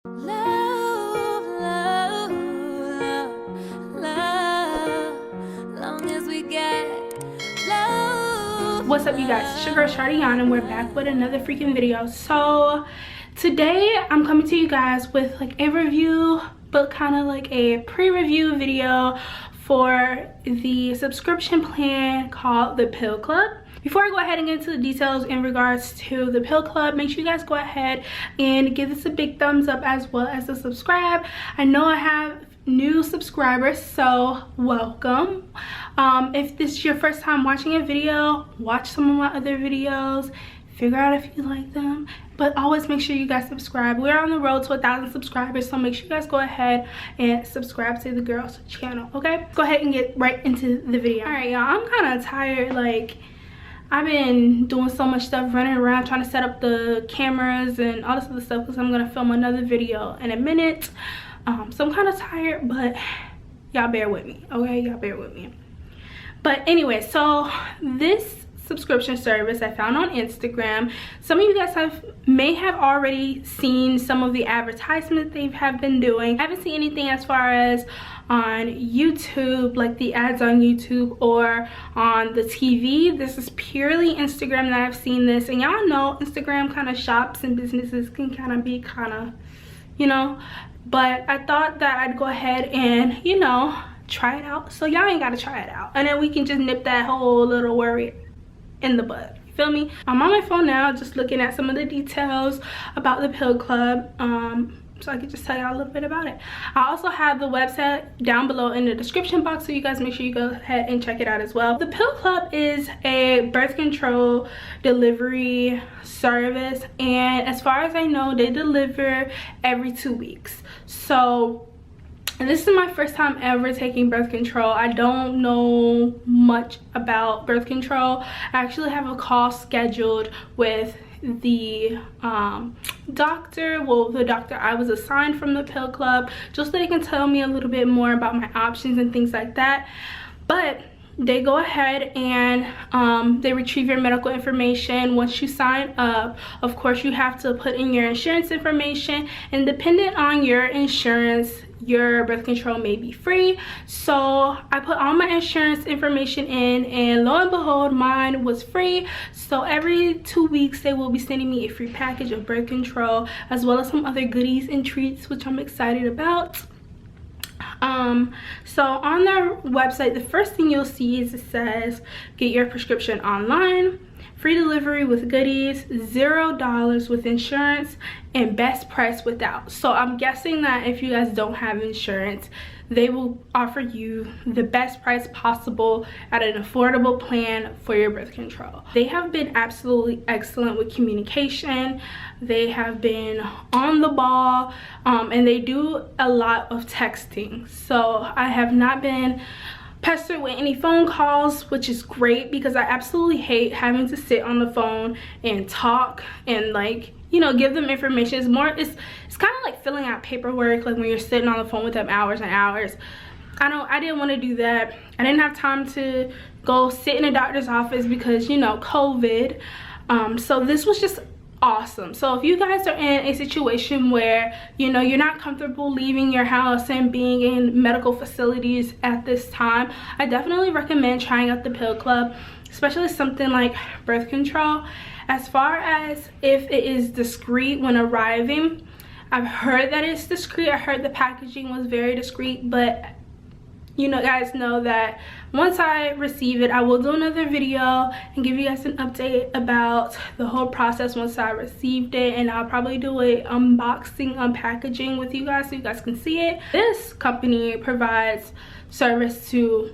Love, love, love, love, long as we get love. What's up, you guys? It's your girl Shardian, and we're back with another freaking video. So today I'm coming to you guys with like a review, but kind of like a pre-review video for the subscription plan called the Pill Club. Before I go ahead and get into the details in regards to the Pill Club, make sure you guys go ahead and give this a big thumbs up as well as a subscribe. I know I have new subscribers, so welcome. If this is your first time watching a video, watch some of my other videos, figure out if you like them, but always make sure you guys subscribe. We're on the road to 1,000 subscribers, so make sure you guys go ahead and subscribe to the girls channel. Okay, go ahead and get right into the video. All right, y'all, I'm kind of tired. Like, I've been doing so much stuff, running around trying to set up the cameras and all this other stuff because I'm gonna film another video in a minute. So I'm kind of tired, but y'all bear with me, okay? Y'all bear with me. But anyway, so this subscription service I found on Instagram. Some of you guys may have already seen some of the advertisements they have been doing. I haven't seen anything as far as on YouTube, like the ads on YouTube or on the TV. This is purely Instagram that I've seen this, and y'all know Instagram kind of shops and businesses can kind of be kind of, you know, but I thought that I'd go ahead and, you know, try it out. So y'all ain't gotta try it out, and then we can just nip that whole little worry in the bud. You feel me? I'm on my phone now just looking at some of the details about the Pill Club, so I can just tell y'all a little bit about it. I also have the website down below in the description box, so you guys make sure you go ahead and check it out as well. The Pill Club is a birth control delivery service, and as far as I know, they deliver every 2 weeks. So, and this is my first time ever taking birth control. I don't know much about birth control. I actually have a call scheduled with the doctor, well, the doctor I was assigned from the Pill Club, just so they can tell me a little bit more about my options and things like that. But they go ahead and they retrieve your medical information. Once you sign up, of course you have to put in your insurance information, and depending on your insurance, your birth control may be free. So I put all my insurance information in, and lo and behold, mine was free. So every 2 weeks they will be sending me a free package of birth control, as well as some other goodies and treats, which I'm excited about. So on their website, the first thing you'll see is it says get your prescription online, free delivery with goodies, $0 with insurance, and best price without. So I'm guessing that if you guys don't have insurance, they will offer you the best price possible at an affordable plan for your birth control. They have been absolutely excellent with communication. They have been on the ball, and they do a lot of texting. So I have not been pestered with any phone calls, which is great because I absolutely hate having to sit on the phone and talk and, like, you know, give them information. It's kind of like filling out paperwork, like when you're sitting on the phone with them hours and hours. I didn't want to do that. I didn't have time to go sit in a doctor's office because, you know, COVID. So this was just awesome. So if you guys are in a situation where, you know, you're not comfortable leaving your house and being in medical facilities at this time, I definitely recommend trying out the Pill Club, especially something like birth control. As far as if it is discreet when arriving, I've heard that it's discreet. I heard the packaging was very discreet, but you know, guys know that once I receive it, I will do another video and give you guys an update about the whole process once I received it, and I'll probably do a unboxing, unpackaging with you guys so you guys can see it. This company provides service to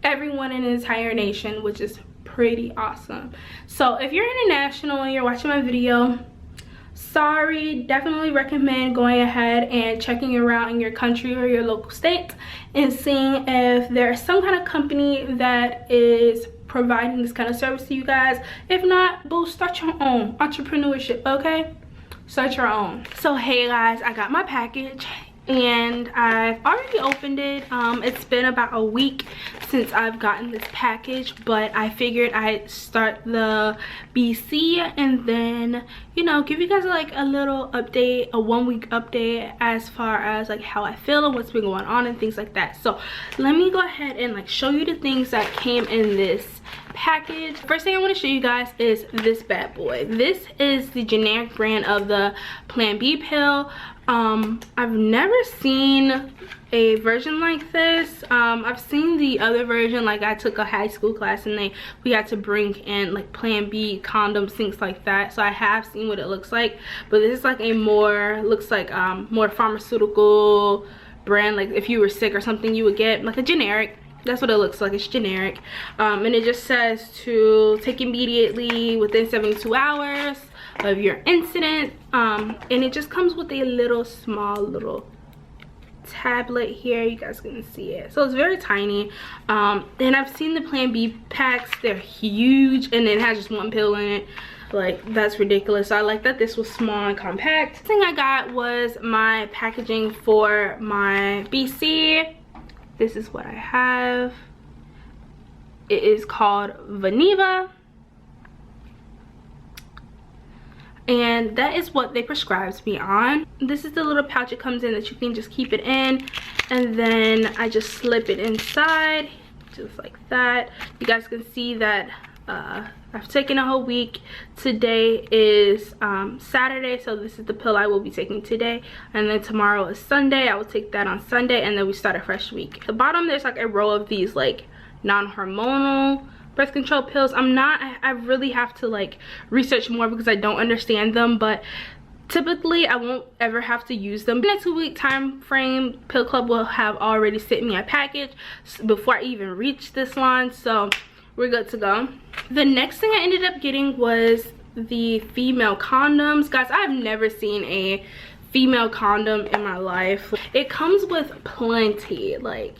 everyone in the entire nation, which is pretty awesome. So if you're international and you're watching my video, sorry, definitely recommend going ahead and checking around in your country or your local state and seeing if there's some kind of company that is providing this kind of service to you guys. If not, boo, start your own entrepreneurship, okay? Start your own. So hey guys, I got my package, and I've already opened it. It's been about a week since I've gotten this package, but I figured I'd start the BC and then, you know, give you guys like a little update, a 1 week update as far as like how I feel and what's been going on and things like that. So let me go ahead and like show you the things that came in this package. First thing I want to show you guys is this bad boy. This is the generic brand of the Plan B pill. I've never seen a version like this. I've seen the other version, like I took a high school class and we had to bring in like Plan B condoms, things like that. So I have seen what it looks like, but this is like a looks like more pharmaceutical brand. Like if you were sick or something, you would get like a generic. That's what it looks like. It's generic, and it just says to take immediately within 72 hours of your incident, and it just comes with a little small tablet here. You guys can see it, so it's very tiny. And I've seen the Plan B packs. They're huge, and it has just one pill in it. Like, that's ridiculous. So I like that this was small and compact. The thing I got was my packaging for my BC. This is what I have. It is called Vaniva, and that is what they prescribed me on. This is the little pouch it comes in that you can just keep it in, and then I just slip it inside just like that. You guys can see that I've taken a whole week. Today is Saturday, so this is the pill I will be taking today, and then tomorrow is Sunday. I will take that on Sunday, and then we start a fresh week. At the bottom there's like a row of these like non-hormonal birth control pills. I really have to like research more because I don't understand them, but typically I won't ever have to use them. In a 2-week time frame, Pill Club will have already sent me a package before I even reach this line, so we're good to go. The next thing I ended up getting was the female condoms. Guys, I've never seen a female condom in my life. It comes with plenty, like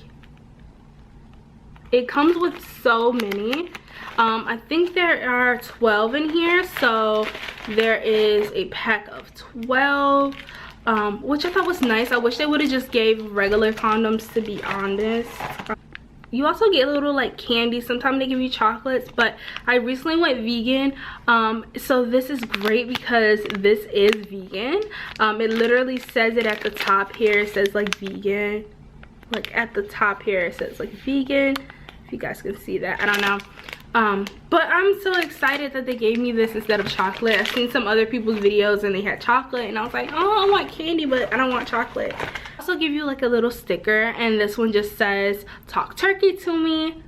it comes with so many. I think there are 12 in here, so there is a pack of 12, which I thought was nice. I wish they would have just gave regular condoms, to be honest. You also get a little like candy. Sometimes they give you chocolates, but I recently went vegan, so this is great because this is vegan. It literally says it at the top here. It says like vegan, like at the top here it says like vegan, if you guys can see that. I don't know, but I'm so excited that they gave me this instead of chocolate. I've seen some other people's videos and they had chocolate, and I was like, oh, I want candy, but I don't want chocolate. Also give you like a little sticker, and this one just says talk turkey to me.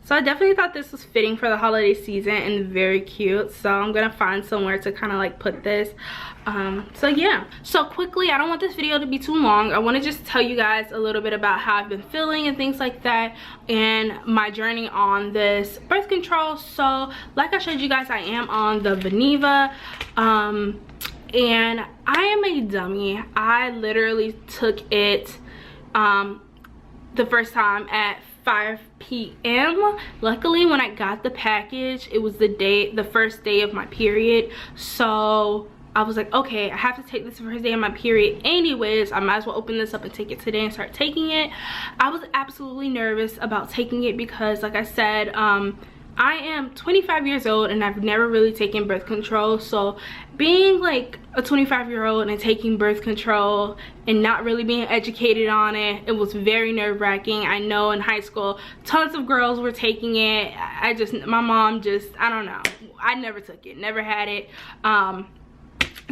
So I definitely thought this was fitting for the holiday season and very cute, so I'm gonna find somewhere to kind of like put this. So yeah, so quickly, I don't want this video to be too long. I want to just tell you guys a little bit about how I've been feeling and things like that, and my journey on this birth control. So like I showed you guys, I am on the Vaniva, and I am a dummy. I literally took it the first time at 5 p.m. Luckily, when I got the package, it was the first day of my period, so I was like, okay, I have to take this the first day of my period anyways. I might as well open this up and take it today and start taking it. I was absolutely nervous about taking it because, like I said, I am 25 years old and I've never really taken birth control. So being like a 25-year-old and taking birth control and not really being educated on it, it was very nerve-wracking. I know in high school tons of girls were taking it. My mom just, I don't know, I never took it, never had it.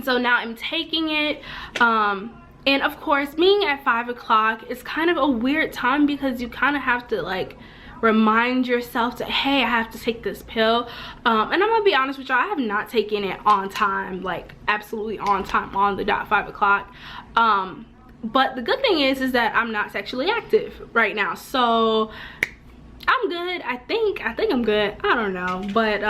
So now I'm taking it, and of course being at 5 o'clock is kind of a weird time because you kind of have to like remind yourself to, hey, I have to take this pill. And I'm gonna be honest with y'all, I have not taken it on time, like absolutely on time, on the dot, 5 o'clock. But the good thing is that I'm not sexually active right now, so I'm good. I think I'm good. I don't know, but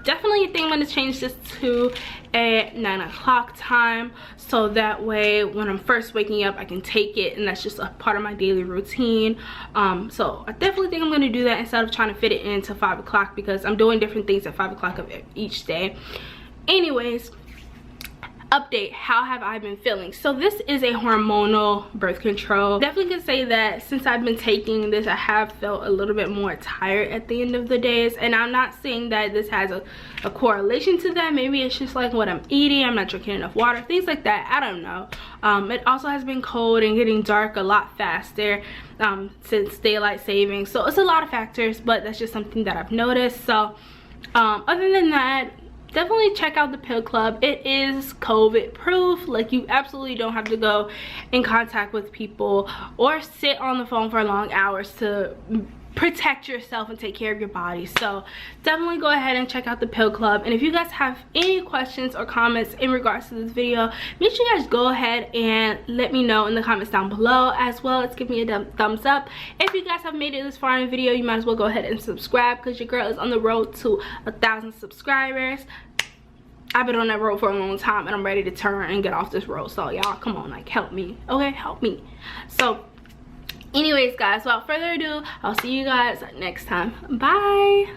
definitely think I'm going to change this to a 9 o'clock time, so that way when I'm first waking up I can take it, and that's just a part of my daily routine. So I definitely think I'm going to do that instead of trying to fit it into 5 o'clock, because I'm doing different things at 5 o'clock of each day. Anyways, update, how have I been feeling? So this is a hormonal birth control. Definitely can say that since I've been taking this, I have felt a little bit more tired at the end of the days, and I'm not saying that this has a correlation to that. Maybe it's just like what I'm eating, I'm not drinking enough water, things like that. I don't know. It also has been cold and getting dark a lot faster since daylight savings, so it's a lot of factors, but that's just something that I've noticed. So other than that, definitely check out the pill club. It is COVID proof. Like, you absolutely don't have to go in contact with people or sit on the phone for long hours to protect yourself and take care of your body. So definitely go ahead and check out the pill club. And if you guys have any questions or comments in regards to this video, make sure you guys go ahead and let me know in the comments down below, as well as give me a thumbs up. If you guys have made it this far in the video, you might as well go ahead and subscribe, because your girl is on the road to 1,000 subscribers. I've been on that road for a long time, and I'm ready to turn and get off this road. So y'all, come on, like, help me, okay? Help me. So anyways, guys, without further ado, I'll see you guys next time. Bye.